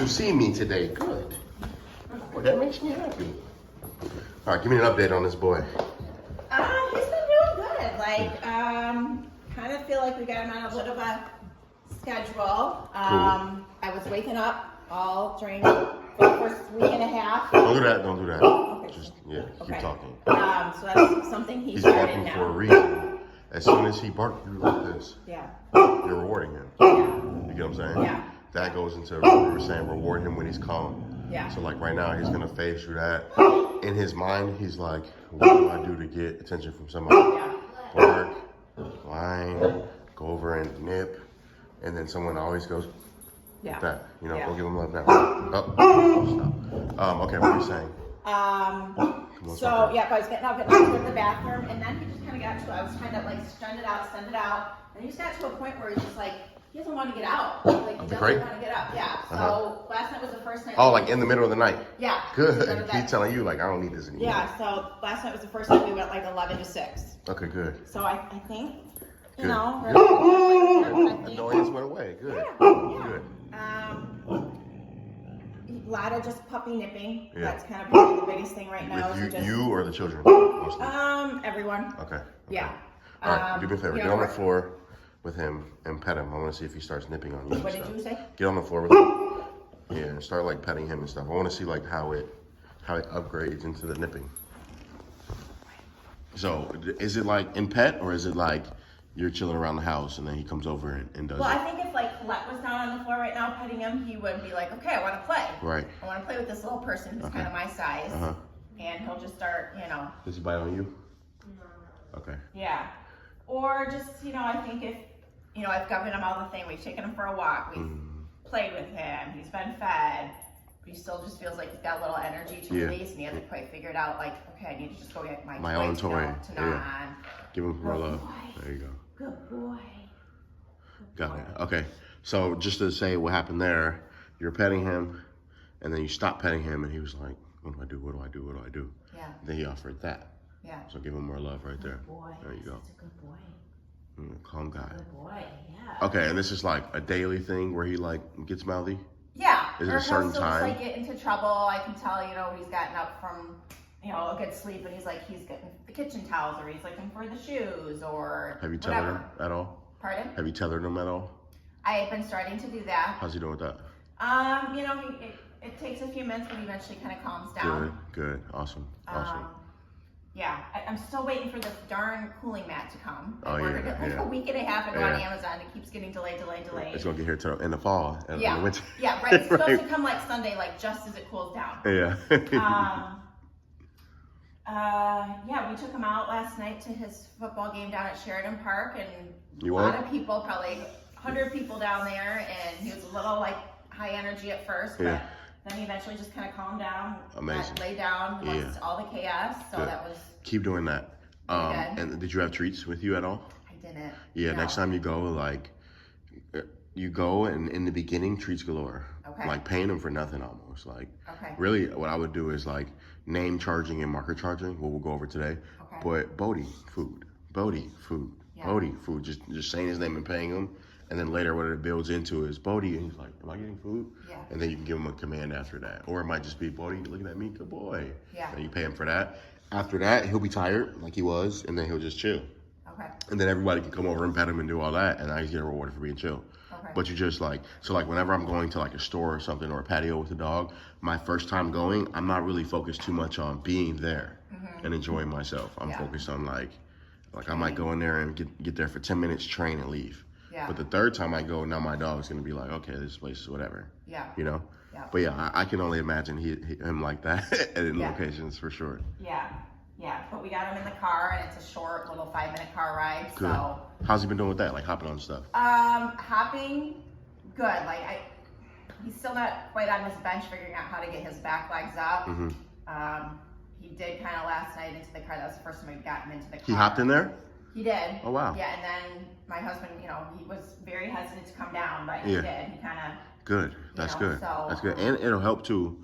to see me today. Good. Well, that makes me happy. All right, give me an update on this boy. He's been doing good. Like, kind of feel like we got him on a little bit of a schedule. I was waking up all during the first week and a half. Don't do that. Don't do that. Okay. Just keep Okay. talking. So that's something he's He's started barking now. for a reason. As soon as he barks you like this, Yeah. you're rewarding him. Yeah. You get what I'm saying? Yeah. That goes into what we were saying, reward him when he's calm. Yeah. So like right now, he's gonna phase through that. In his mind, he's like, what do I do to get attention from somebody? Yeah. Bark, whine, go over and nip, and then someone always goes Yeah. like that. You know, Yeah. go give him love now. Oh, stop. Okay, what are you saying? So yeah, I was getting up, getting to the bathroom, and then he just kind of got to, I was trying to like send it out, and he just got to a point where he's just like, he doesn't want to get out. Like, he doesn't crate? want to get up. Yeah. So last night was the first night. Oh, like in the middle of the night? Yeah. Good. He's telling you, like, I don't need this anymore. Yeah, so last night was the first night we went like 11 to 6. Okay, good. So I think, you Good. know, Good. Annoyance went away. Good. Yeah. Good. A lot of just puppy nipping. Yeah. That's kind of probably the biggest thing right now. With is you or the children? Mostly? Everyone. Okay. Yeah. All right, do me a favor. you Get know, on the floor with him and pet him. I want to see if he starts nipping on you. What did you say? Get on the floor with him. Yeah, and start like petting him and stuff. I want to see like how it upgrades into the nipping. So is it like in pet or is it like you're chilling around the house and then he comes over and does Well, it? I think if like Colette was down on the floor right now petting him, he would be like, okay, I want to play. Right. I want to play with this little person who's kind of my size. And he'll just start, you know. Does he bite on you? No. Okay. Yeah. Or just, you know, I think if, you know, I've given him all the thing. We've taken him for a walk. We've played with him. He's been fed. But he still just feels like he's got a little energy to release, and he hasn't quite figured out, like, okay, I need to just go get my own toy. To gnaw on. Give him more Good love. boy. There you go. Good boy. Got it. Okay. So just to say what happened there, you're petting him, and then you stop petting him, and he was like, what do I do? What do I do? What do I do? Yeah. Then he offered that. Yeah. So give him more love right there. Good boy. There you go. That's a good boy. Calm guy. Good boy. Yeah. Okay, and this is like a daily thing where he like gets mouthy? Yeah. Is it or a certain he'll still time? just, like, get into trouble. I can tell, you know, he's gotten up from, you know, a good sleep, and he's getting the kitchen towels, or he's looking for the shoes, or Have you tethered him at all? Pardon? Have you tethered him at all? I've been starting to do that. How's he doing with that? You know, it takes a few minutes, but he eventually kind of calms down. Good. Awesome. Yeah, I'm still waiting for this darn cooling mat to come. Oh, I ordered yeah, it like yeah. a week and a half ago Yeah. on Amazon. It keeps getting delayed. It's gonna get here in the fall and in the winter. Yeah, right. It's supposed Right. to come like Sunday, like just as it cools down. Yeah. Yeah, we took him out last night to his football game down at Sheridan Park, and You a lot won? of people, probably 100 people down there, and he was a little like high energy at first, but then he eventually just kind of calmed down. Amazing. Lay down amongst all the chaos, so Good. that was. Keep doing that. And did you have treats with you at all? I didn't. Yeah, No. next time you go, like, you go and in the beginning, treats galore. Okay. Like paying them for nothing almost. Like, Okay. really what I would do is like name charging and marker charging, what we'll go over today. Okay. But Bode food, Bode food, Yeah. Bode food, just saying his name and paying him. And then later what it builds into is Bode, and he's like, am I getting food? Yeah. And then you can give him a command after that. Or it might just be, Bode, you looking at me, good boy. Yeah. And you pay him for that. After that, he'll be tired like he was, and then he'll just chill. Okay. And then everybody can come over and pet him and do all that, and now he's getting rewarded for being chill. Okay. But you just like, so like whenever I'm going to like a store or something or a patio with a dog, my first time going, I'm not really focused too much on being there and enjoying myself. I'm focused on like I might go in there and get there for 10 minutes, train and leave. Yeah. But the third time I go, now my dog's gonna be like, okay, this place is whatever. Yeah. You know? Yeah. But yeah, I can only imagine him like that at locations for sure. Yeah. Yeah. But we got him in the car, and it's a short little 5-minute car ride. Good. So. How's he been doing with that? Like hopping on stuff? Hopping, good. Like he's still not quite on his bench figuring out how to get his back legs up. He did kind of last night into the car. That was the first time we got him into the car. He hopped in there? He did. Oh, wow. Yeah, and then my husband, you know, he was very hesitant to come down, but he did. He kind of. Good. That's good. So, That's good. And it'll help too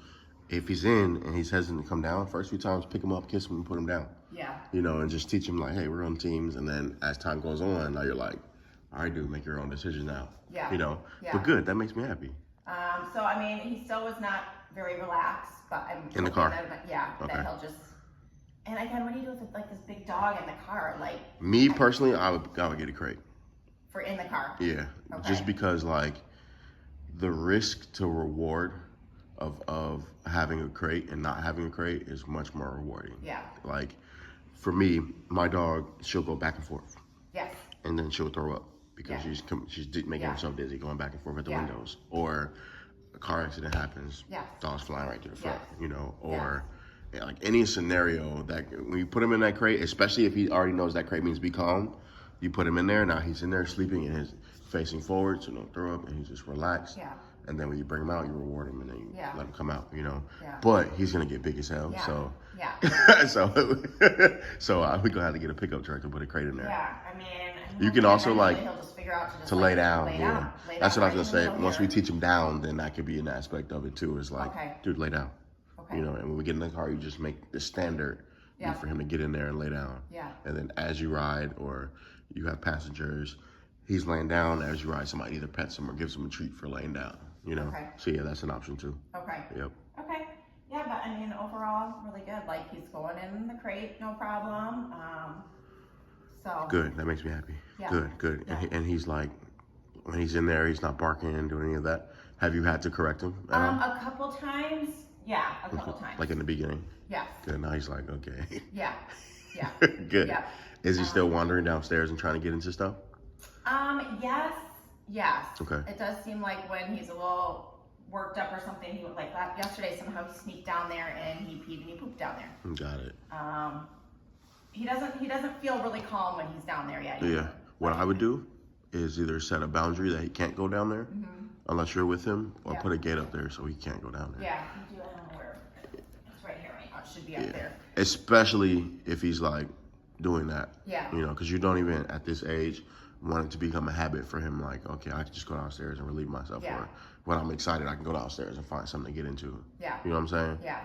if he's in and he's hesitant to come down. First few times, pick him up, kiss him, and put him down. Yeah. You know, and just teach him like, hey, we're on teams. And then as time goes on, now you're like, all right, dude, make your own decision now. Yeah. You know. Yeah. But good. That makes me happy. So I mean, he still was not very relaxed, but I'm in the hoping car. that he'll just. And again, what do you do with like this big dog in the car? Like Me personally, I would get a crate. For in the car. Yeah, just because like the risk to reward of having a crate and not having a crate is much more rewarding. Yeah. Like for me, my dog, she'll go back and forth. Yes. And then she'll throw up because she's making herself dizzy, going back and forth at the windows. Or a car accident happens, dog's flying right to the front, you know, or like any scenario that when you put him in that crate, especially if he already knows that crate means be calm, you put him in there, now he's in there sleeping and he's facing forward, so no throw up, and he's just relaxed. Yeah. And then when you bring him out, you reward him and then you let him come out, you know. Yeah. But he's gonna get big as hell, so so we're gonna have to get a pickup truck and put a crate in there. Yeah, I mean, you can also like he'll just figure out to lay down. That's what I was gonna say. Once here. we teach him down, then that could be an aspect of it too. Is like, dude, lay down. You know, and when we get in the car, you just make the standard for him to get in there and lay down. Yeah. And then as you ride or you have passengers, he's laying down. As you ride, somebody either pets him or gives him a treat for laying down. You know. So yeah, that's an option too. Okay. Yep. Okay. Yeah, but I mean, overall, really good. Like he's going in the crate, no problem. So. Good. That makes me happy. Yeah. Good. Yeah. And he's like, when he's in there, he's not barking and doing any of that. Have you had to correct him? A couple times. Yeah, a couple times. Like in the beginning? Yes. Good. Now he's like, okay. Yeah. Yeah. Good. Yeah. Is he still wandering downstairs and trying to get into stuff? Yes. Okay. It does seem like when he's a little worked up or something, he would like that yesterday somehow he sneaked down there and he peed and he pooped down there. Got it. He doesn't feel really calm when he's down there yet. Yeah. What I would do is either set a boundary that he can't go down there unless you're with him, or put a gate up there so he can't go down there. Yeah, you do. I don't know where. It's right here. Right now. It should be up there. Especially if he's like doing that. Yeah. You know, because you don't even at this age want it to become a habit for him. Like, okay, I can just go downstairs and relieve myself. Yeah. Or when I'm excited, I can go downstairs and find something to get into. Yeah. You know what I'm saying? Yeah.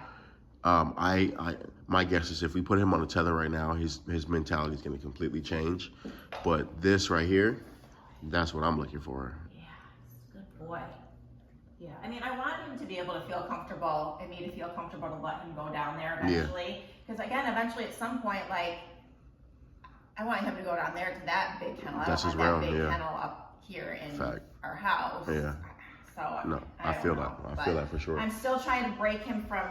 My guess is if we put him on a tether right now, his mentality is going to completely change. But this right here, that's what I'm looking for. Yeah, good boy. Yeah, I mean, I want him to be able to feel comfortable and me to feel comfortable to let him go down there eventually. Because again, eventually at some point, like, I want him to go down there to that big kennel. I don't want that big kennel up here in our house. Yeah. So no, I feel that. I feel that for sure. I'm still trying to break him from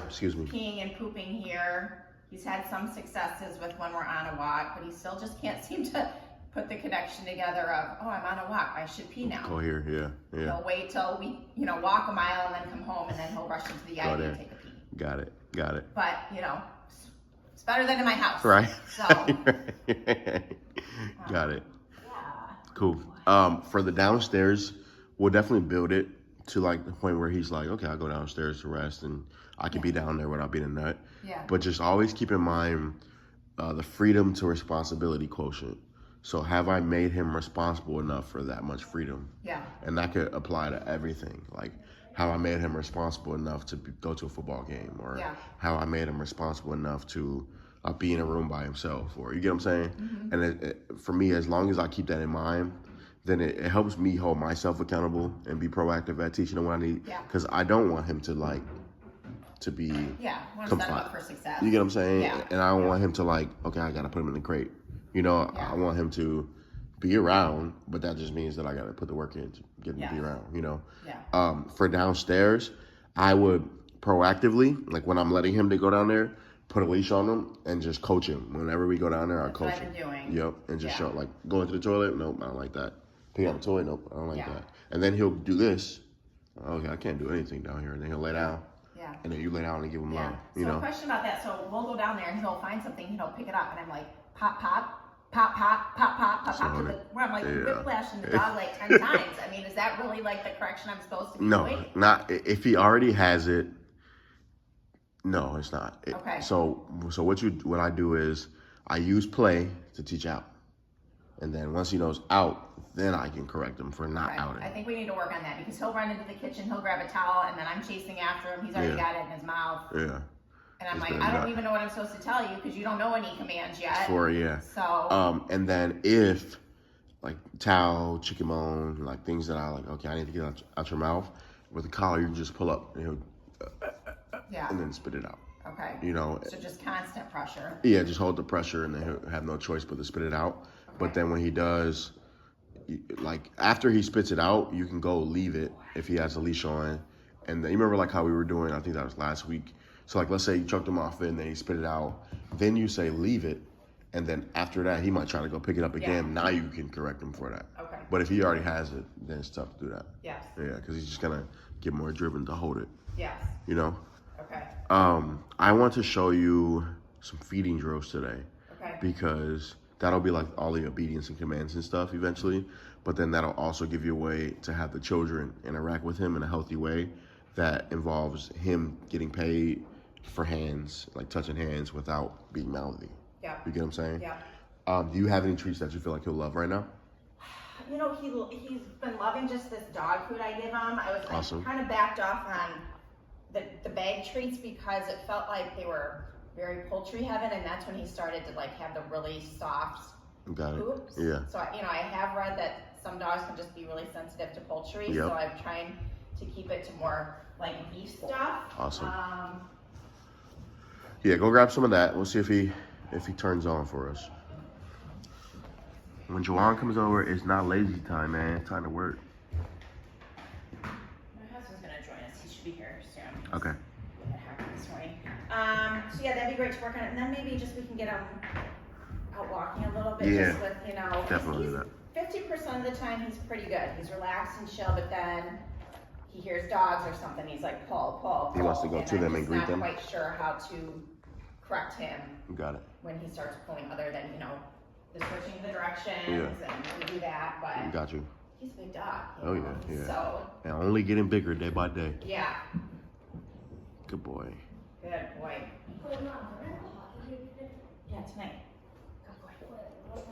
excuse me, peeing and pooping here. He's had some successes with when we're on a walk, but he still just can't seem to put the connection together of, oh, I'm on a walk, I should pee now. Go here, yeah. He'll wait till we, walk a mile and then come home, and then he'll rush into the IV and take a pee. Got it. But, it's better than in my house. Right. So. Got it. Yeah. Cool. For the downstairs, we'll definitely build it to like the point where he's like, okay, I'll go downstairs to rest and I can be down there without being a nut. Yeah. But just always keep in mind the freedom to responsibility quotient. So have I made him responsible enough for that much freedom? Yeah. And that could apply to everything. Like how I made him responsible enough to go to a football game, or how I made him responsible enough to be in a room by himself, or you get what I'm saying? Mm-hmm. And for me, as long as I keep that in mind, then it helps me hold myself accountable and be proactive at teaching him what I need. Because I don't want him to be want to set him up for success. You get what I'm saying? Yeah. And I don't want him to okay, I gotta put him in the crate. I want him to be around, but that just means that I gotta put the work in to get him to be around. Yeah. For downstairs, I would proactively, like when I'm letting him to go down there, put a leash on him and just coach him. Whenever we go down there, I coach him. That's what I've been doing. Yep, and just show like go into the toilet. Nope, I don't like that. Pick up the toilet. Nope, I don't like that. And then he'll do this. Okay, I can't do anything down here. And then he'll lay down. Yeah. And then you lay down and give him love. So a question about that. So we'll go down there and he'll find something and he'll pick it up and I'm like, pop, pop. Pop, pop, pop, pop, pop, pop, where I'm like whiplashing the dog like 10 times. I mean, is that really like the correction I'm supposed to be doing? No, not if he already has it. No, it's not. Okay. So what I do is I use play to teach out, and then once he knows out, then I can correct him for not outing. I think we need to work on that because he'll run into the kitchen, he'll grab a towel, and then I'm chasing after him. He's already got it in his mouth. Yeah. And I'm like, I don't even know what I'm supposed to tell you because you don't know any commands yet. So. And then if like towel, chicken bone, like things that I like, okay, I need to get out your mouth. with a collar, you can just pull up, and Yeah. and then spit it out. Okay. You know. So just constant pressure. Yeah, just hold the pressure, and then he'll have no choice but to spit it out. Okay. But then when he does, like after he spits it out, you can go leave it if he has a leash on. And then, you remember like how we were doing? I think that was last week. So like, let's say you chucked him off and then he spit it out. Then you say leave it, and then after that he might try to go pick it up again. Yeah. Now you can correct him for that. Okay. But if he already has it, then it's tough to do that. Yes. Yeah, because he's just gonna get more driven to hold it. Yes. You know. Okay. I want to show you some feeding drills today. Okay. Because that'll be like all the obedience and commands and stuff eventually. But then that'll also give you a way to have the children interact with him in a healthy way that involves him getting paid for hands, like touching hands without being mouthy. Yeah. You get what I'm saying? Yeah. Do you have any treats that you feel like he'll love right now? You know, he's been loving just this dog food I give him. I Awesome. kind of backed off on the bag treats because it felt like they were very poultry heaven, and that's when he started to like have the really soft Got it. poops. Yeah. So I have read that some dogs can just be really sensitive to poultry. Yep. So I'm trying to keep it to more like beef stuff. Awesome. Yeah, go grab some of that. We'll see if he turns on for us. When Jawaan comes over, it's not lazy time, man. It's time to work. My husband's gonna join us. He should be here soon. Okay. That happened this morning. So yeah, that'd be great to work on it, and then maybe just we can get him out walking a little bit, Yeah, just with, you know, definitely he's, that. 50% of the time he's pretty good. He's relaxed and chill, but then he hears dogs or something. He's like pull. He wants to go to them and greet them. I'm not quite sure how to correct him Got it. when he starts pulling, other than, you know, the switching the directions Yeah. and we do that. But Got you. he's a big dog. Oh, you know, yeah. So And only getting bigger day by day. yeah, Good boy. good boy. Yeah, tonight. Good boy.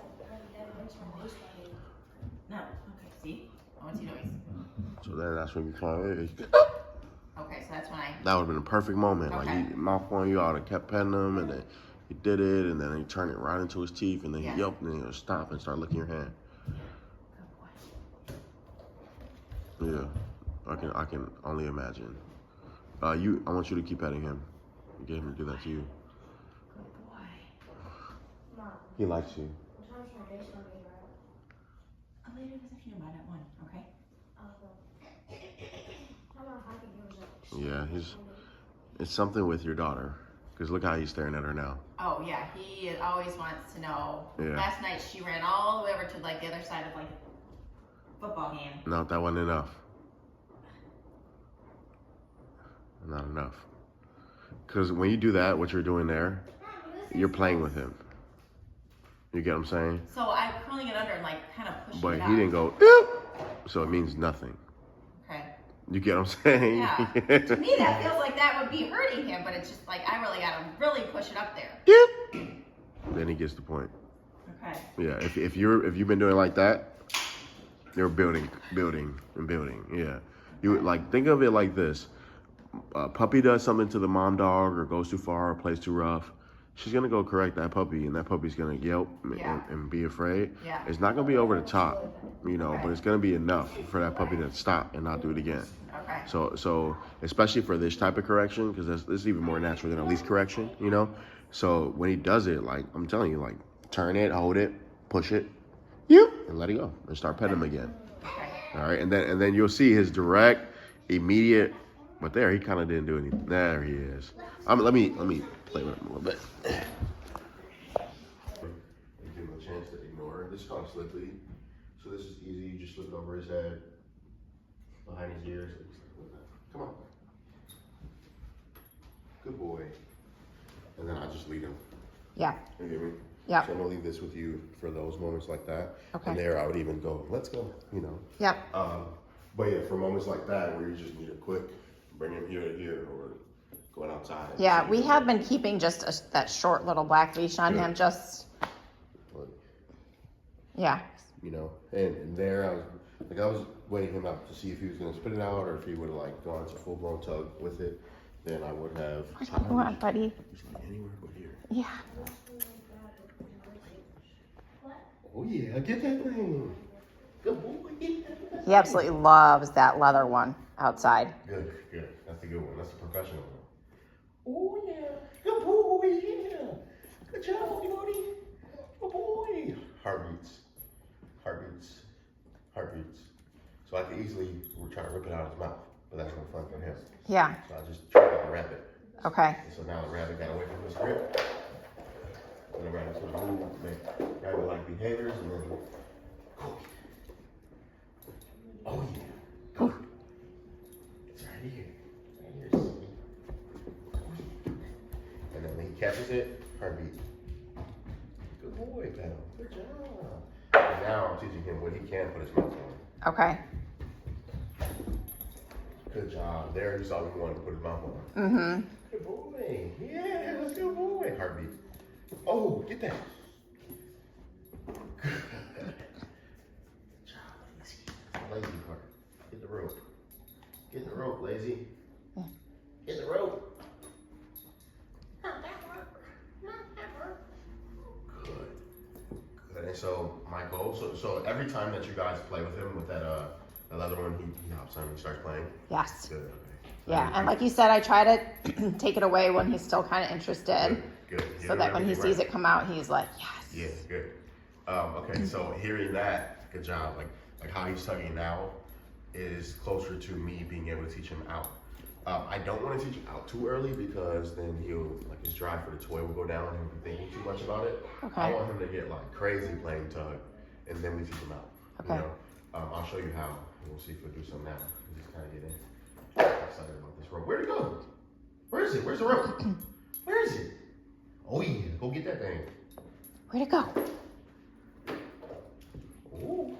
No. Okay. See? I want to see noise. So then that's when you come. Okay, so that's when I. That would have been a perfect moment. Okay. Like, he mouth on you out and kept petting him, and then he did it, and then he turned it right into his teeth, and then Yeah. he yelped, and then he'll stop and start licking your hand. Good boy. Yeah, I can only imagine. I want you to keep petting him. Get him to do that to you. Good boy. He likes you. I'll later this if you don't mind at 1, okay? Yeah, it's something with your daughter. Because look how he's staring at her now. Oh yeah, he always wants to know. Yeah. Last night she ran all the way over to like the other side of like football game. No, that wasn't enough. Not enough. Because when you do that, what you're doing there, you're playing with him. You get what I'm saying? So I'm curling it under and like kind of pushing But it he out. didn't go, ew, so it means nothing. Okay. You get what I'm saying? Yeah. To me that feels like that would be hurting him, but it's just like I really gotta really push it up there. Ew. Then he gets the point. Okay. Yeah, if you've been doing it like that, you're building. Yeah. You like think of it like this. A puppy does something to the mom dog or goes too far or plays too rough, she's gonna go correct that puppy, and that puppy's gonna yelp and be afraid. Yeah. It's not gonna be over the top, you know, but it's gonna be enough for that puppy to stop and not do it again. Okay. So especially for this type of correction, because this is even more natural than a least correction, you know. So when he does it, like I'm telling you, like turn it, hold it, push it, and let it go, and start petting him again. Okay. All right, and then you'll see his direct, immediate. But there, he kind of didn't do anything. There he is. Let me play with him a little bit. Give him a chance to ignore. This is called slickly. So this is easy. You just look over his head, behind his ears. Come on. Good boy. And then I just lead him. Yeah. You hear me? Yeah. So I'm gonna leave this with you for those moments like that. Okay. And there, I would even go, let's go. You know. Yep. But yeah, for moments like that where you just need a quick bring him here to here or going outside. Yeah, we have been keeping just that short little black leash on him, just, yeah. You know, and there I was waiting him out to see if he was gonna spit it out or if he would have like gone to full blown tug with it. Then I would have. What do you want, buddy? Just like anywhere but here. Yeah. Oh yeah, get that thing. Good boy. He absolutely loves that leather one. outside. Good, good. That's a good one. That's a professional one. Oh yeah, good boy, yeah. Good job, Bode. Good boy. Heartbeats, heartbeats, heartbeats. So I could easily try to rip it out of his mouth, but that's no fun for him. Yeah. So I just tried to wrap it. Okay. And so now the rabbit got away from his grip. And the rabbit's gonna move, make rabbit-like behaviors, and then oh yeah. Good. It's right here. Right here, see? And then when he catches it, heartbeat. Good boy, Pedal. Good job. And now I'm teaching him what he can put his mouth on. Okay. Good job. There, he saw what he wanted to put his mouth on. Mm-hmm. Good boy. Yeah, that's a good boy. Heartbeat. Oh, get that. Good job, lazy. Lazy part. Get the rope. Get the rope, lazy. Yeah. Get the rope. Good. Good. And so my goal, so every time that you guys play with him with that the leather one, he hops on and he starts playing. Yes. Good. Okay. Yeah, and like you said, I try to take it away when he's still kind of interested. Good. So that when he sees it come out, he's like, yes. Yeah, good. Okay, so hearing that, good job. Like how he's tugging now is closer to me being able to teach him out. I don't want to teach him out too early because then he'll, like his drive for the toy will go down and he'll be thinking too much about it. Okay. I want him to get like crazy playing tug and then we teach him out. Okay. You know? I'll show you how. We'll see if we'll do some now. He's kind of getting excited about this rope. Where'd it go? Where is it? Where's the rope? Where is it? Oh yeah, go get that thing. Where'd it go? Ooh.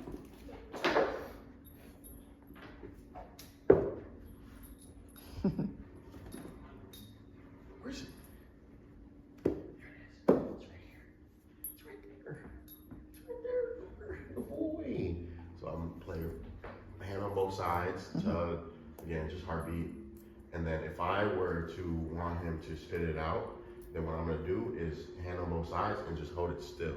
Where's it? There it is. It's right here. It's right there. It's right there. Good boy. So I'm gonna play hand on both sides, tug, again, just heartbeat. And then if I were to want him to spit it out, then what I'm gonna do is hand on both sides and just hold it still.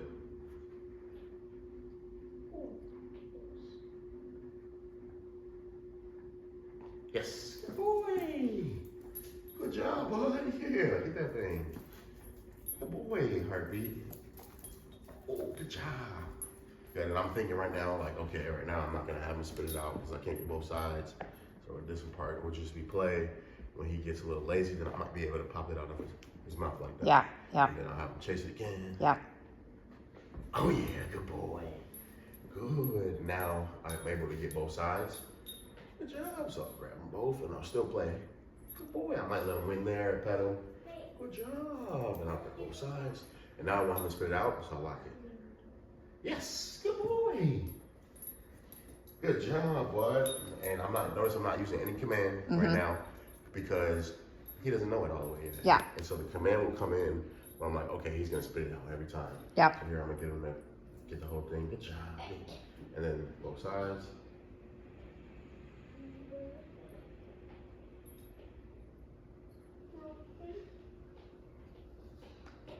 Yes, good boy. Good job, bud. Yeah, get that thing. Good boy, heartbeat. Oh, good job. Good, and I'm thinking right now, like, okay, right now I'm not gonna have him spit it out because I can't get both sides. So this part will just be play. When he gets a little lazy, then I might be able to pop it out of his mouth like that. Yeah, yeah. And then I'll have him chase it again. Yeah. Oh yeah, good boy. Good. Now I'm able to get both sides. Good job. So I'll grab them both and I'll still play. Good boy. I might let him win there, pedal. Good job. And I'll put both sides. And now I want him to spit it out, so I lock it. Yes, good boy. Good job, bud. And notice I'm not using any command right now because he doesn't know it all the way yet. Yeah. And so the command will come in where I'm like, okay, he's gonna spit it out every time. Yep. So here I'm gonna get him to get the whole thing. Good job. And then both sides.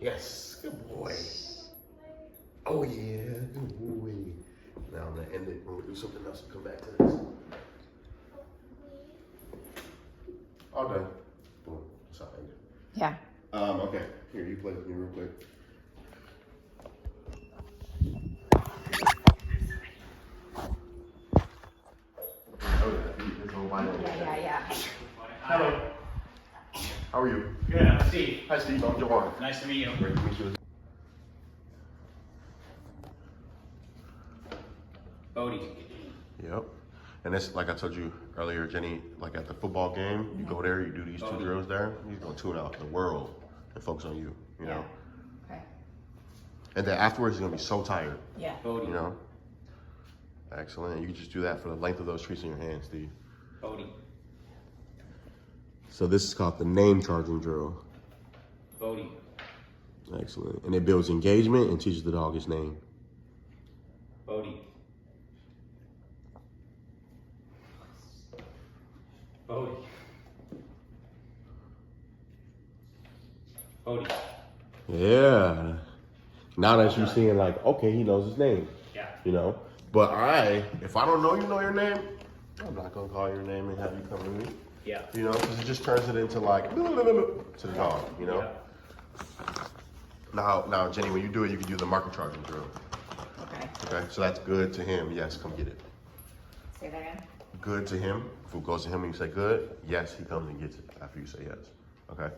Yes, good boy. Oh yeah, good boy. Now I'm gonna end it when we do something else and come back to this. All done. Boom. That's how I end it. Yeah. Okay. Here, you play with me real quick. Yeah. Hello. How are you? Good, I'm Steve. Hi, Steve. I'm Jawaan. Nice to meet you. Great to meet you. Bode. Yep. And it's like I told you earlier, Jenny, like at the football game, you go there, you do these two drills there, he's gonna tune out the world and focus on you, you know? Okay. And then afterwards, he's gonna be so tired, Yeah. Bode. you know? Excellent. You can just do that for the length of those treats in your hands, Steve. Bode. So this is called the name charging drill. Bode. Excellent. And it builds engagement and teaches the dog his name. Bode. Bode. Bode. Yeah. Now that you're seeing like, okay, he knows his name. Yeah. You know? But if I don't know you know your name, I'm not gonna call your name and have you come to me. Yeah. You know, because it just turns it into like to the dog. You know. Yeah. Now, Jenny, when you do it, you can do the marker charging drill. Okay. Okay, so that's good to him. Yes, come get it. Say that again. Good to him. If it goes to him and you say good, yes, he comes and gets it after you say yes. Okay.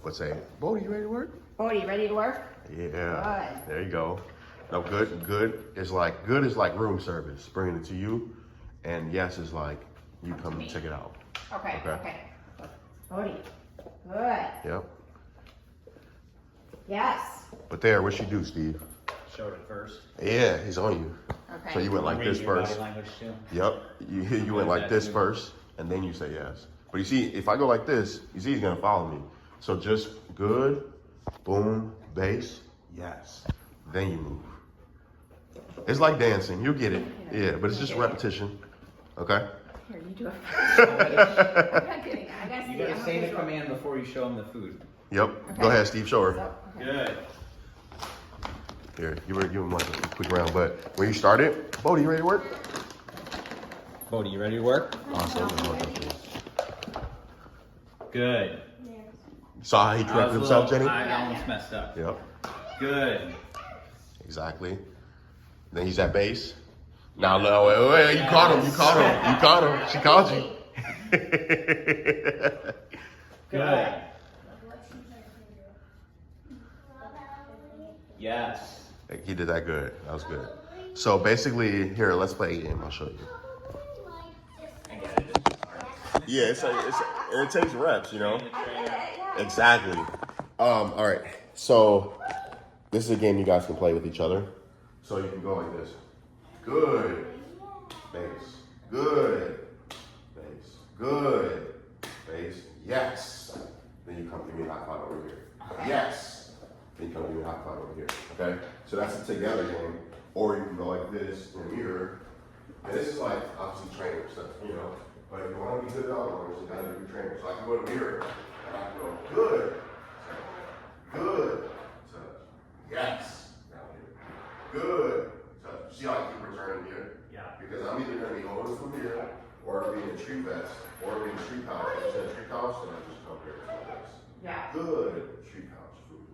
But say, Bode, you ready to work? Bode, you ready to work? Yeah. Good. There you go. No, good is like room service, bringing it to you, and yes is like you come and check it out. Okay. Okay. Okay. Bode. Good. Yep. Yes. But there, what you do, Steve? Showed it first. Yeah, he's on you. Okay. So you went like Read this your first. body language too. Yep. You went like this first, and then you say yes. But you see, if I go like this, you see he's gonna follow me. So just good, boom, bass, yes. Then you move. It's like dancing. You'll get it. Yeah, but it's just repetition. Okay? Here, you do it. I'm not kidding. I gotta see. You gotta I'm say not the sure. command before you show him the food. Yep. Okay. Go ahead, Steve. Show her. So, okay. Good. Here, give him like a quick round. But when you start it, Bode, you ready to work? Bode, you ready to work? Awesome. Good. Saw how he corrected himself, Jenny? I almost messed up. Yep. Good. Exactly. Then he's at base. Now, no, wait, you caught him. She caught you. Good. Yes. He did that good. That was good. So basically, here, let's play a game. I'll show you. I get it. Yeah, it takes reps, you know? Exactly. All right. So this is a game you guys can play with each other. So you can go like this. Good. Bass. Good. Bass. Good. Bass. Yes. Then you come give me a high five over here. Yes. Then you come give me a high five over here. Okay? So that's a together game. Or you can go like this in here. And this is like obviously training stuff, you know. But if you want to be good dog owners, you gotta do training. So I can go over here and I can go good. Good. Touch. Yes. Down here. Good. Touch. See how I keep returning here? Yeah. Because I'm either gonna be holding from here, or it'll be in a tree vest, or it'll be in a tree pouch. If it's in a tree pouch, then I just come here like this. Yeah. Good. Tree pouch food.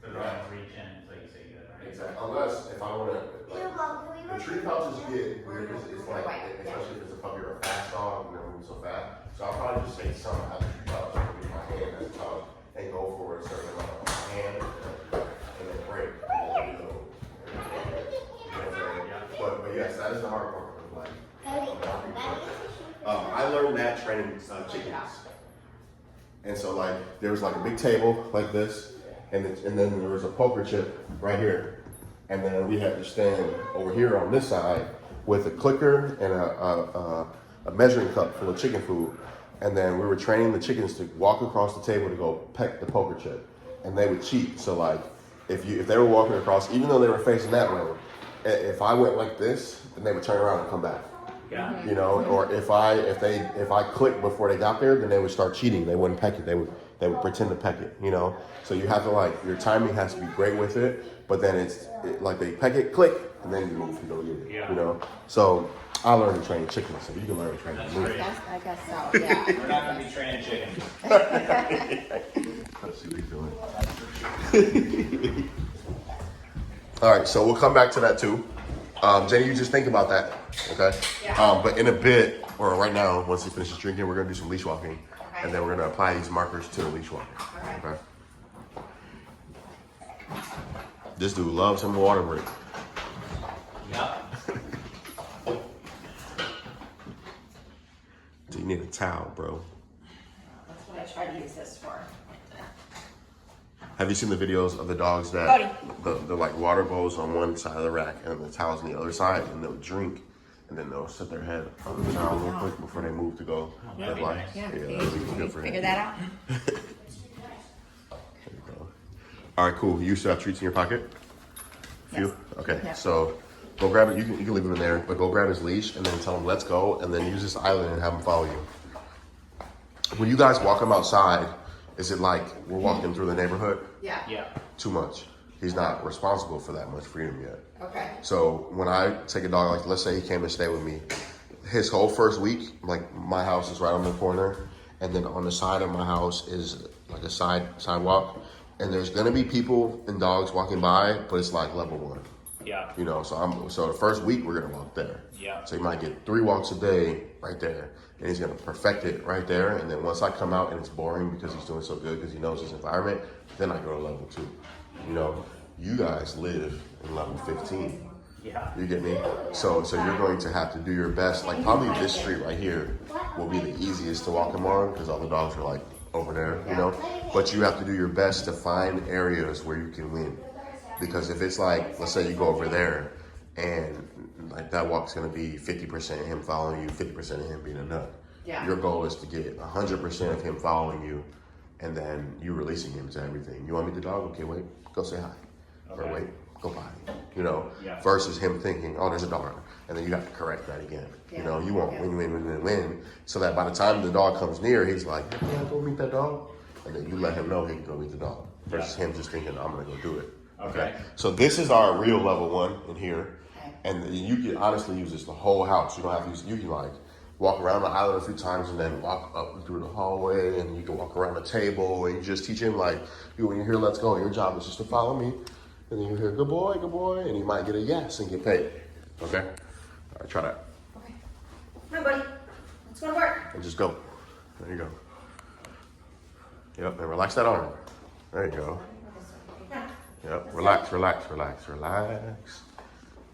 So don't reach in until you say good, right? Exactly. Unless if I wanna the tree pouches get weird because it's like, especially if it's a puppy or a fast dog, you know, moving so fast. So I'll probably just say some have a tree pouch, maybe my hand as a pouch, and go for a certain amount of my hand, and then break, and then you know what I'm saying? But yes, that is the hard part of like. I learned that training chickens, and so like there was like a big table like this, and then there was a poker chip right here. And then we had to stand over here on this side with a clicker and a measuring cup full of chicken food. And then we were training the chickens to walk across the table to go peck the poker chip. And they would cheat. So like if they were walking across, even though they were facing that way, if I went like this, then they would turn around and come back. Yeah. You know, or if I clicked before they got there, then they would start cheating. They wouldn't peck it. They would pretend to peck it, you know? So you have to like, your timing has to be great with it, but then it's like they peck it, click, and then you move and go get it, you know? So I learned to train chickens, so you can learn to train That's me. great. I guess so, yeah. We're not gonna be training chickens. Let's see what he's doing. All right, so we'll come back to that too. Jenny, you just think about that, okay? Yeah. But in a bit, or right now, once he finishes drinking, we're gonna do some leash walking. Okay. And then we're gonna apply these markers to the leash walking. Okay. This dude loves him water break. Yep. Do you need a towel, bro? That's what I try to use this for. Have you seen the videos of the dogs that the like water bowls on one side of the rack and the towels on the other side, and they'll drink, and then they'll set their head on the towel real quick before they move to go. That'd be nice. Yeah, that'd be good for him. figure that out. There you go. All right, cool. You still have treats in your pocket? Few? Yes. Okay, Yeah. so go grab it. You can leave him in there, but go grab his leash and then tell him let's go, and then use this island and have him follow you. When you guys walk him outside, is it like we're walking through the neighborhood? Yeah. Yeah. Too much. He's not responsible for that much freedom yet. Okay. So when I take a dog, like let's say he came to stay with me, his whole first week, like my house is right on the corner, and then on the side of my house is like a sidewalk, and there's gonna be people and dogs walking by, but it's like level 1. Yeah. You know, so the first week we're gonna walk there. Yeah. So he might get 3 walks a day right there, and he's gonna perfect it right there. And then once I come out and it's boring because he's doing so good because he knows his environment, then I go to level 2. You know, you guys live in level 15. Yeah. You get me? So you're going to have to do your best. Like probably this street right here will be the easiest to walk him on because all the dogs are like over there, you know. But you have to do your best to find areas where you can win. Because if it's like, let's say you go over there and like that walk's gonna be 50% him following you, 50% of him being a nut. Yeah. Your goal is to get 100% of him following you and then you releasing him to everything. You want me to dog? Okay, wait, go say hi. Okay. Or wait, go by. You know, Yeah. versus him thinking, oh, there's a dog. And then you got to correct that again. Yeah. You know, you want Yeah. win. So that by the time the dog comes near, he's like, yeah, go meet that dog. And then you let him know he can go meet the dog. Versus him just thinking, I'm gonna go do it. Okay. So this is our real level 1 in here. Okay. And you can honestly use this the whole house. You don't have to use, you can like walk around the island a few times and then walk up through the hallway and you can walk around the table and you just teach him like, when you hear let's go, your job is just to follow me. And then you hear good boy, and he might get a yes and get paid. Okay? All right, try that. Okay. Come on, buddy. Let's go to work. And just go. There you go. Yep, and relax that arm. There you go. Yep, relax.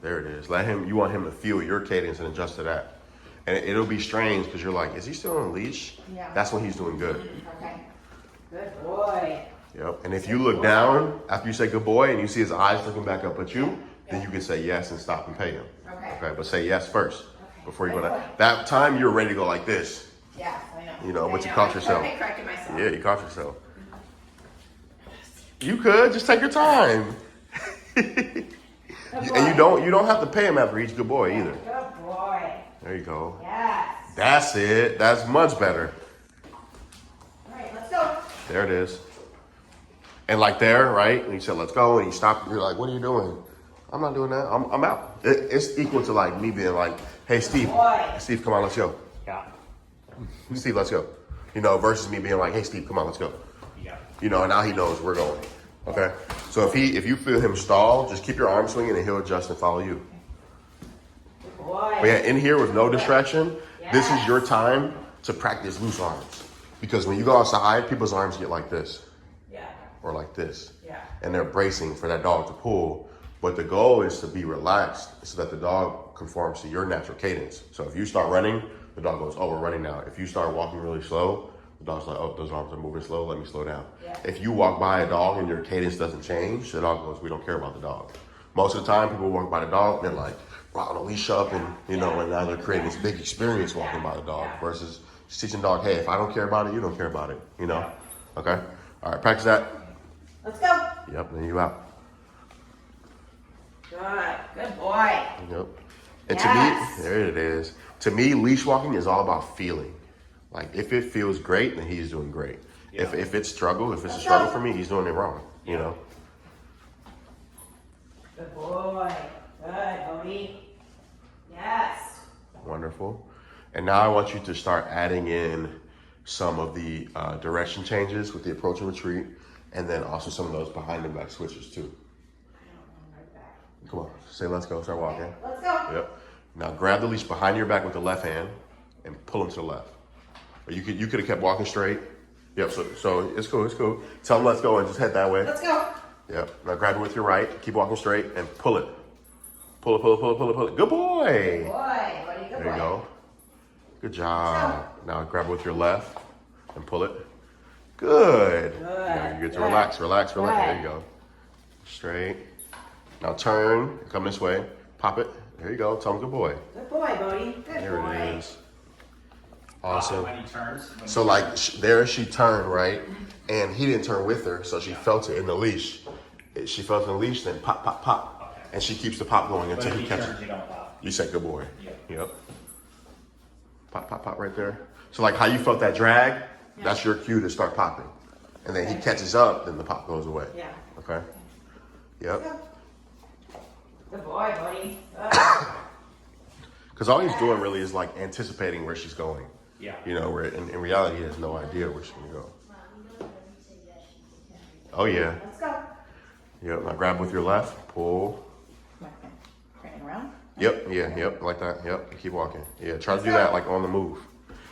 There it is. You want him to feel your cadence and adjust to that. And it'll be strange because you're like, is he still on a leash? Yeah. That's when he's doing good. Okay. Good boy. Yep, and if you look down after you say good boy and you see his eyes looking back up at you, then you can say yes and stop and pay him. Okay. But say yes first before you go Good down. boy. That time you're ready to go like this. Yeah, I know. You know, but you I caught yourself. I corrected myself. Yeah, you caught yourself. You could just take your time. And you don't have to pay him after each good boy either. Good boy. There you go. Yes. That's it. That's much better. All right, let's go. There it is. And like there, right? And you said, let's go. And you stop. You're like, what are you doing? I'm not doing that. I'm out. It's equal to like me being like, hey, Steve. Boy. Steve, come on, let's go. Yeah. Steve, let's go. You know, versus me being like, hey, Steve, come on, let's go. Yeah. You know, and now he knows we're going. Okay? So if you feel him stall, just keep your arm swinging and he'll adjust and follow you. Good boy. But yeah, in here with no distraction, this is your time to practice loose arms. Because when you go outside, people's arms get like this Yeah. or like this. Yeah. And they're bracing for that dog to pull. But the goal is to be relaxed so that the dog conforms to your natural cadence. So if you start running, the dog goes, oh, we're running now. If you start walking really slow, the dog's like, oh, those arms are moving slow, let me slow down. Yeah. If you walk by a dog and your cadence doesn't change, the dog goes, we don't care about the dog. Most of the time, people walk by the dog, they're like, rocking a leash up, and and now they're creating this big experience walking by the dog versus just teaching the dog, hey, if I don't care about it, you don't care about it, you know? Okay? All right, practice that. Let's go. Yep, then you out. Good. Good boy. Yep. And Yes. to me, there it is. To me, leash walking is all about feeling. Like if it feels great, then he's doing great. Yeah. If it's a struggle for me, he's doing it wrong. You know. Good boy. Good, Bode. Yes. Wonderful. And now I want you to start adding in some of the direction changes with the approach and retreat, and then also some of those behind and back switches too. Come on, say let's go. Start walking. Let's go. Yep. Now grab the leash behind your back with the left hand and pull him to the left. Or you could have kept walking straight. Yep. So it's cool. It's cool. Tell him let's go and just head that way. Let's go. Yep. Now grab it with your right. Keep walking straight and pull it. Pull it. Pull it. Pull it. Pull it. Pull it. Good boy. Boy, buddy, good boy. There you go. Good job. Now grab it with your left and pull it. Good. Now you get to relax. Relax. Relax. There you go. Straight. Now turn. Come this way. Pop it. There you go. Tell him good boy. Good boy, Bode. Good There boy. it is. Awesome. When he turns. So like there she turned, right? And he didn't turn with her, so she felt it in the leash. She felt it in the leash, then pop, pop, pop. Okay. And she keeps the pop going But until if he he catches turns, it. you don't pop. You said good boy. Yeah. Yep. Pop, pop, pop right there. So like how you felt that drag, that's your cue to start popping. And then he catches up, then the pop goes away. Yeah. Okay? Yep. Good boy, Bode. Good. Because all he's doing really is like anticipating where she's going. Yeah. You know, where in reality he has no idea where she's gonna go. Oh yeah. Let's go. Yep. Now grab with your left, pull. Turning around. Yep. Yeah. Yep. Like that. Yep. Keep walking. Yeah. Try to do that like on the move.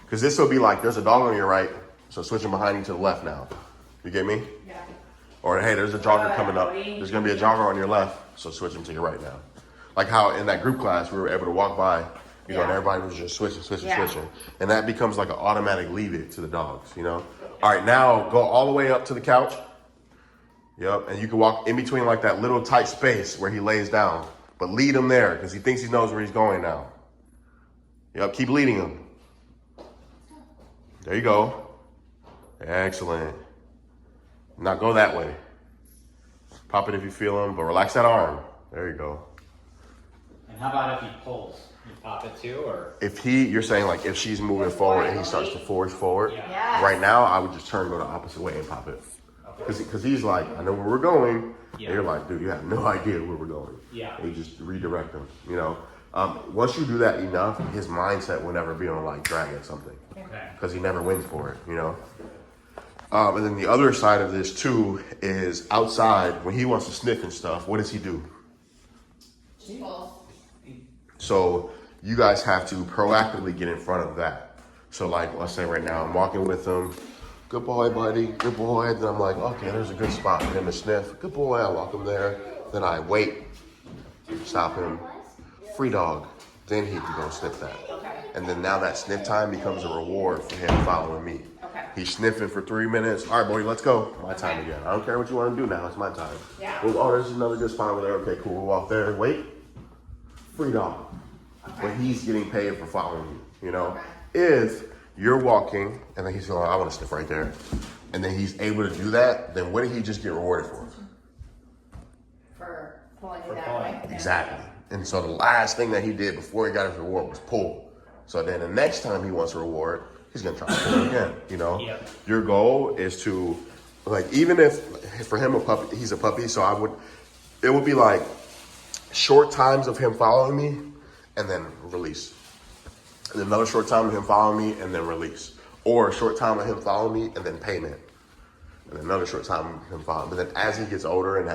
Because this will be like there's a dog on your right, so switching behind you to the left now. You get me? Yeah. Or hey, there's a jogger coming up. There's gonna be a jogger on your left, so switch him to your right now. Like how in that group class we were able to walk by, you know, and everybody was just switching, and that becomes like an automatic leave it to the dogs, you know. All right, now go all the way up to the couch. Yep, and you can walk in between like that little tight space where he lays down, but lead him there because he thinks he knows where he's going now. Yep, keep leading him. There you go. Excellent. Now go that way. Pop it if you feel him, but relax that arm. There you go. And how about if he pulls? You pop it too, or? If you're saying like if she's moving forward and he starts to force forward, Yes. right now I would just turn, go the opposite way and pop it. Because he's like, I know where we're going. Yeah. And you're like, dude, you have no idea where we're going. Yeah. And you just redirect him, you know. Once you do that enough, his mindset will never be on like drag at something. Okay. Because he never wins for it, you know. And then the other side of this too is outside when he wants to sniff and stuff. What does he do? So you guys have to proactively get in front of that. So like, let's say right now I'm walking with him. Good boy, buddy. Good boy. Then I'm like, okay, there's a good spot for him to sniff. Good boy. I walk him there. Then I wait, stop him. Free dog. Then he can go sniff that. Okay. And then now that sniff time becomes a reward for him following me. Okay. He's sniffing for 3 minutes. All right, boy, let's go. My time again. I don't care what you want to do now. It's my time. Yeah. Well, oh, there's another good spot over there. Okay, cool. We'll walk there. Wait. Free dog. But he's getting paid for following you, you know? Okay. If you're walking and then he's going, I want to sniff right there. And then he's able to do that, then what did he just get rewarded for? For pulling you For that pulling. way. Exactly. And so the last thing that he did before he got his reward was pull. So then the next time he wants a reward, he's gonna try to pull again, you know? Yep. Your goal is to, like, even if, for him, he's a puppy, so it would be like short times of him following me and then release. And another short time of him following me and then release. Or a short time of him following me and then payment. And another short time of him following. But then as he gets older and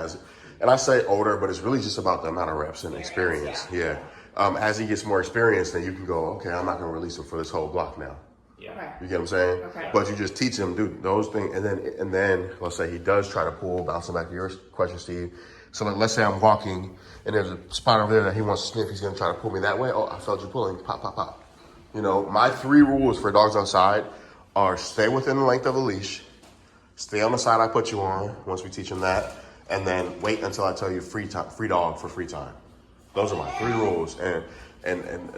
I say older, but it's really just about the amount of reps and experience. Yeah. As he gets more experience, then you can go, okay, I'm not gonna release him for this whole block now. Yeah. Okay. You get what I'm saying? Okay. But you just teach him, dude, those things, and then let's say he does try to pull, bouncing back to your question, Steve. So like, let's say I'm walking and there's a spot over there that he wants to sniff. He's gonna try to pull me that way. Oh, I felt you pulling. Pop, pop, pop. You know, my 3 rules for dogs outside are stay within the length of a leash, stay on the side I put you on once we teach him that, and then wait until I tell you free dog for free time. Those are my 3 rules, and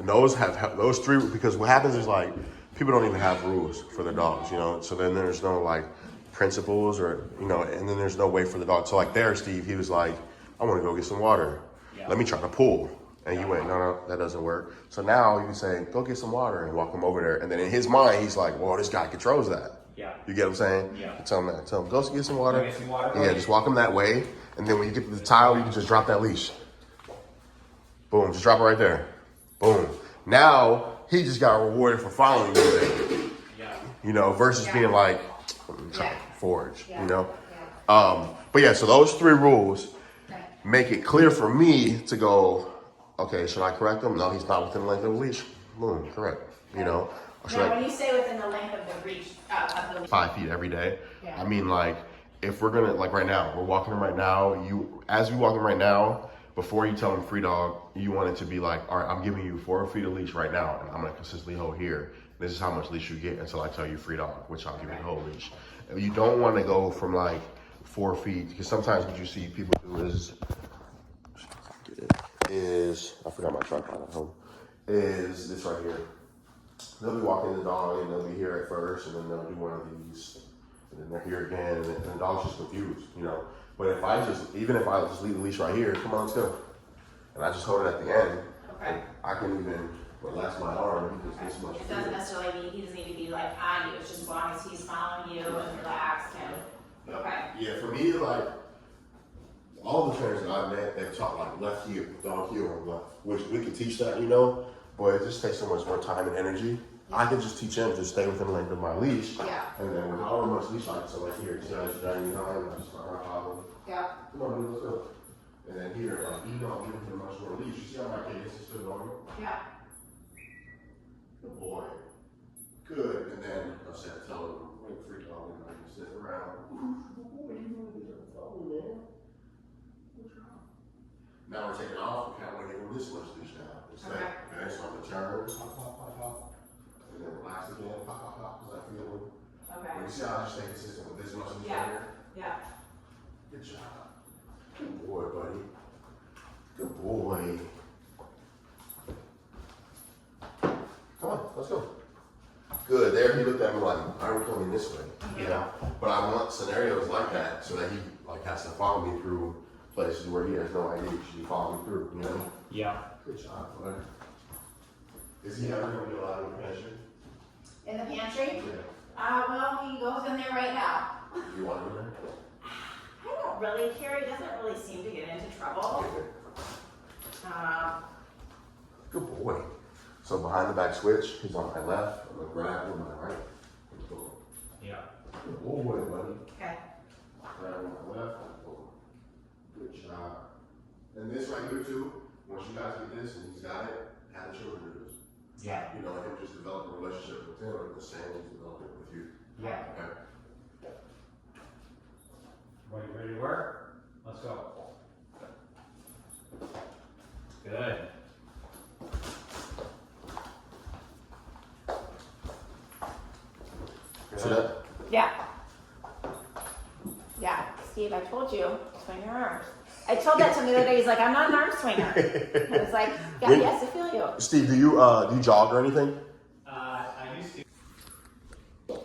those have those 3 because what happens is like people don't even have rules for their dogs, you know. So then there's no like principles or you know, and then there's no way for the dog. So like there, Steve, he was like, I want to go get some water. Yeah. Let me try to pull. And you went, no, that doesn't work. So now you can say, go get some water and walk him over there. And then in his mind, he's like, well, this guy controls that. Yeah. You get what I'm saying? Yeah. Tell him that. Tell him, go get some water. Go get some water, Yeah, buddy. just walk him that way. And then when you get to the tile, you can just drop that leash. Boom, just drop it right there. Boom. Now, he just got rewarded for following you. Yeah. You know, versus being like, I'm trying Yeah. to forage, Yeah. you know? Yeah. But yeah, so those 3 rules Okay. make it clear for me to go, okay, should I correct him? No, he's not within the length of the leash. Boom, correct. You know? Or should Now, I when you say within the length of the reach of the leash, 5 feet every day? Yeah. I mean, like, if we're gonna, like right now, we're walking him right now, as we walk him right now, before you tell him free dog, you want it to be like, all right, I'm giving you 4 feet of leash right now, and I'm gonna consistently hold here. This is how much leash you get until I tell you free dog, which I'll give you the whole leash. You don't wanna go from like 4 feet, because sometimes what you see people do is, I forgot my tripod at home, is this right here. They'll be walking the dog and they'll be here at first and then they'll do one of these and then they're here again and the dog's just confused, you know. But even if I just leave the leash right here, come on, let's go. And I just hold it at the end, Okay. I can even relax my arm because this much. it doesn't necessarily mean he doesn't need to be like on you. It's just as long as he's following you and relaxed and okay. Yeah, for me, like, all the trainers that I've met, they've taught like left heel, dog heel on left, which we can teach that, you know. but it just takes so much more time and energy. I could just teach him to stay within the length of my leash. Yeah. And then with however much leash I so like here, see how it's dragging behind, I just start hobbling. Yeah. Come on, dude, let's go. And then here, like, you know, I'm giving him much more leash. You see how my cadence is still going? Yeah. Good boy. Good. And then I said, tell him, wait, freak out, and I can sit around. Good boy, you know what tell me, man. Good job. Now we're taking off. We can't wait to give him this much leash now. Okay, so I'm gonna turn, pop, pop, pop, pop. And then relax again, pop, pop, pop, because I feel it. Okay. You see how I just stay consistent with this much leash Yeah. right here? Yeah. Good job. Good boy, buddy. Good boy. Come on, let's go. Good. There, he looked at me like, I'm coming this way. You know. But I want scenarios like that so that he like has to follow me through places where he has no idea he should be following me through. You know. Yeah. Good job, bud. Is he ever going to be allowed in the pantry? In the pantry? Yeah. Well, he goes in there right now. You want him in there? I don't really care. He doesn't really seem to get into trouble. Good boy. So behind the back switch, he's on my left. I'm gonna grab with my right. Boom. Yeah. Good boy, buddy. Okay. Grab with my left. Boom. Good job. And this right here too. Once you guys get this and he's got it, have the children do this. Yeah. You know, him just develop a relationship with him the same as developing with you. Yeah. Okay. Are you ready to work? Let's go. Good. See that? Yeah. Yeah. Steve, I told you, swing your arms. I told that to him the other day. He's like, I'm not an arm swinger. I was like, yeah, yes, I feel you. Steve, do you jog or anything? I used to.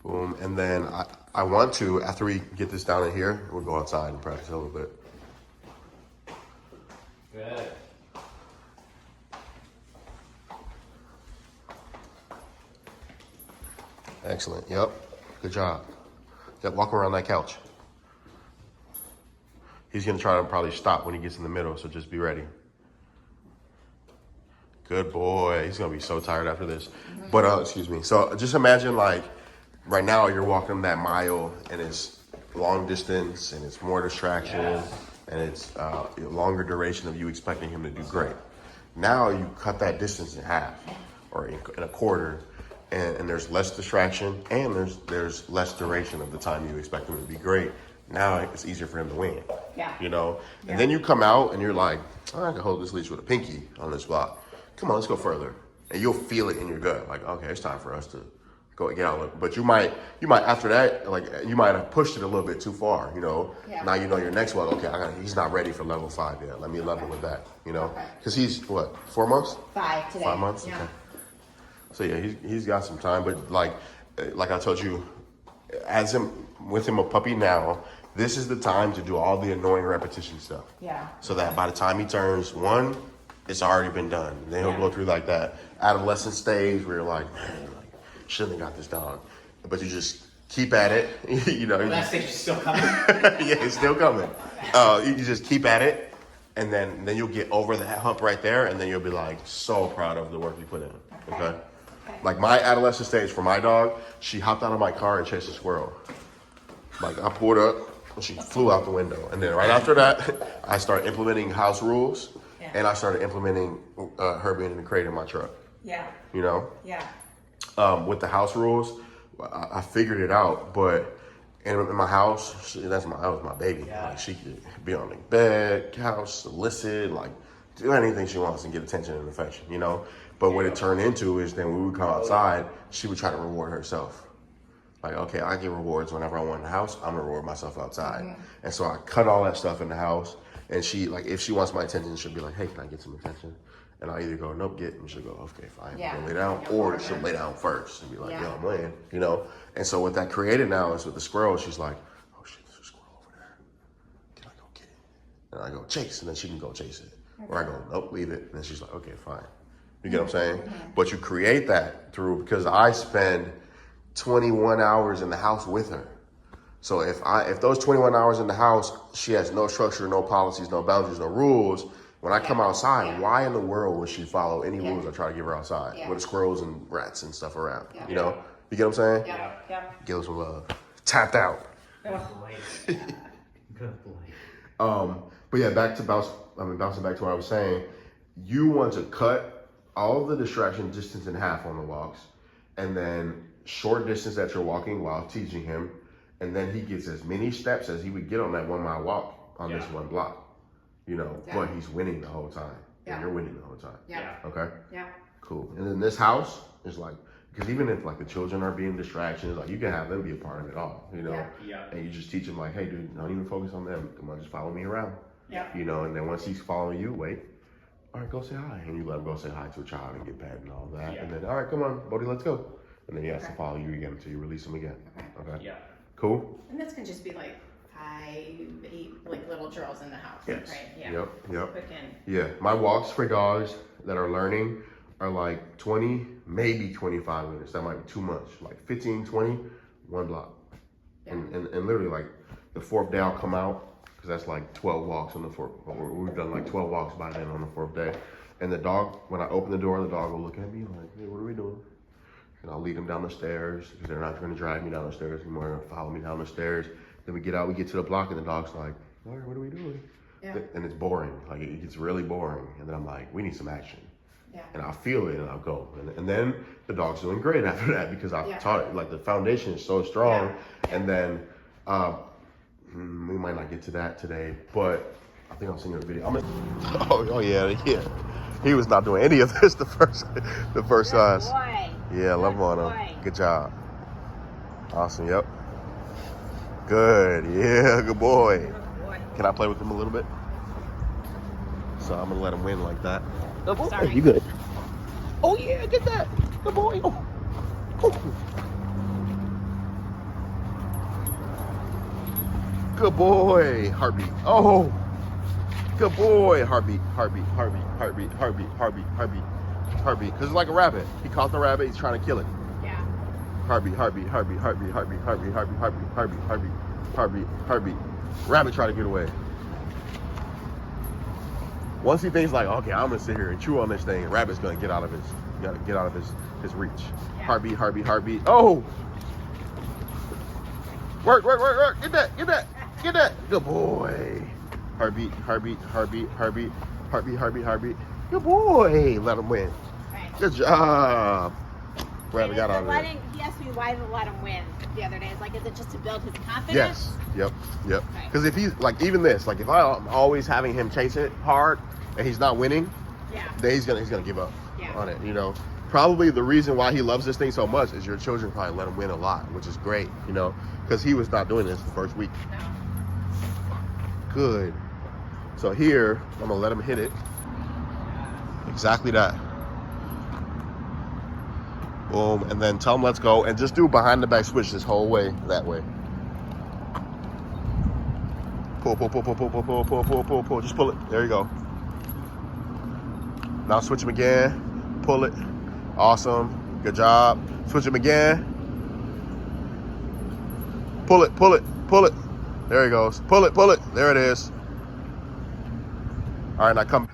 Boom. And then I want to, after we get this down in here, we'll go outside and practice a little bit. Good. Excellent. Yep. Good job. Yep. Walk around that couch. He's going to try to probably stop when he gets in the middle, so just be ready. Good boy. He's going to be so tired after this. Mm-hmm. But, excuse me. So just imagine like right now you're walking that mile and it's long distance and it's more distraction and it's a longer duration of you expecting him to do great. Now you cut that distance in half or in a quarter. And there's less distraction, and there's less duration of the time you expect him to be great. Now it's easier for him to win. Yeah. You know? And then you come out and you're like, oh, I can hold this leash with a pinky on this block. Come on, let's go further. And you'll feel it in your gut. Like, okay, it's time for us to go get out. But you might after that, like you might have pushed it a little bit too far, you know? Yeah. Now you know your next one, okay, he's not ready for level 5 yet. Let me level with that, you know? Because he's, what, 4 months? 5 today. 5 months? Yeah. Okay. So yeah, he's got some time, but like I told you, with him a puppy now, this is the time to do all the annoying repetition stuff. Yeah. So that by the time he turns 1, it's already been done. Then he'll go through like that adolescent stage where you're like, man, like, shouldn't have got this dog, but you just keep at it. You know, Well, that stage is still coming. yeah, it's still coming. You just keep at it, and then you'll get over that hump right there, and then you'll be like so proud of the work you put in. Okay. Like my adolescent stage for my dog, she hopped out of my car and chased a squirrel. Like I pulled up and she flew out the window. And then right after that, I started implementing house rules and I started implementing her being in the crate in my truck. Yeah. You know? Yeah. With the house rules, I figured it out, but in my house, that was my baby. Yeah. Like she could be on the bed, couch, solicit, like do anything she wants and get attention and affection, you know? But what it turned into is then when we would come outside, she would try to reward herself. Like, okay, I get rewards whenever I want in the house, I'm gonna reward myself outside. Mm-hmm. And so I cut all that stuff in the house. And she, like, if she wants my attention, she'll be like, hey, can I get some attention? And I'll either go, nope, get, and she'll go, okay, fine, Yeah. go lay down. Or she'll lay down first and be like, yo, I'm laying, you know? And so what that created now is with the squirrel, she's like, oh shit, there's a squirrel over there. Can I go get it? And I go, chase, and then she can go chase it. Okay. Or I go, nope, leave it. And then she's like, okay, fine. You get what I'm saying? Mm-hmm. But you create that through, because I spend 21 hours in the house with her. So if those 21 hours in the house, she has no structure, no policies, no boundaries, no rules. When I come outside, why in the world would she follow any rules I try to give her outside with the squirrels and rats and stuff around? You know, you get what I'm saying? Yeah. Give her some love. Tapped out. Good boy. Good boy. But yeah, bouncing back to what I was saying. You want to cut all the distraction distance in half on the walks, and then short distance that you're walking while teaching him, and then he gets as many steps as he would get on that 1 mile walk on this one block. You know, but he's winning the whole time. And you're winning the whole time. Yeah. Okay? Yeah. Cool. And then this house is like, because even if like the children are being distractions, like you can have them be a part of it all, you know? Yeah. And you just teach them like, hey dude, don't even focus on them. Come on, just follow me around. Yeah. You know, and then once he's following you, wait. All right, go say hi. And you let him go say hi to a child and get pet and all that. Yeah. And then, all right, come on, Bode, let's go. And then he has to follow you again until you release him again. Okay? Yeah. Cool? And this can just be like 5, 8 like little drills in the house, Yes. right? Yeah. Yep. Quick in. Yeah, my walks for dogs that are learning are like 20, maybe 25 minutes. That might be too much. Like 15, 20, 1 block. Yeah. And literally like the 4th day I'll come out, because that's like 12 walks on the 4th. We've done like 12 walks by then on the 4th day. And the dog, when I open the door, the dog will look at me like, hey, what are we doing? And I'll lead them down the stairs, because they're not going to drag me down the stairs anymore. They're going to follow me down the stairs. Then we get out, we get to the block, and the dog's like, all right, what are we doing? Yeah. And it's boring. Like, it gets really boring. And then I'm like, we need some action. Yeah. And I'll feel it, and I'll go. And then the dog's doing great after that, because I've taught it. Like, the foundation is so strong. Yeah. And then we might not get to that today, but I think I'll send you a video. Oh yeah. He was not doing any of this the first size. Boy. Yeah, love him on him. Good job. Awesome. Yep. Good. Yeah, good boy. Boy. Can I play with him a little bit? So I'm gonna let him win like that. Oh, boy. Sorry. You good? Oh yeah, get that. Good boy. Oh. Good boy. Heartbeat. Oh. Good boy. Heartbeat. Because it's like a rabbit. He caught the rabbit. He's trying to kill it. Yeah. Heartbeat. Rabbit try to get away. Once he thinks like, okay, I'm gonna sit here and chew on this thing, rabbit's gonna get out of his reach. Yeah. Heartbeat. Oh! Work. Get that. Good boy. Heartbeat. Good boy. Let him win. Right. Good job. Rabbit got out of there. He asked me why to let him win the other day. It's like, is it just to build his confidence? Yes. Yep. Because if he's like, even this, like if I'm always having him chase it hard and he's not winning, then he's gonna give up on it. You know, probably the reason why he loves this thing so much is your children probably let him win a lot, which is great. You know, because he was not doing this the first week. No. Good. So here I'm gonna let him hit it. Exactly that. Boom, and then tell him let's go, and just do behind the back switch this whole way, that way. Pull. Just pull it. There you go. Now switch him again. Pull it. Awesome. Good job. Switch him again. Pull it. There he goes. Pull it. There it is. All right, now come.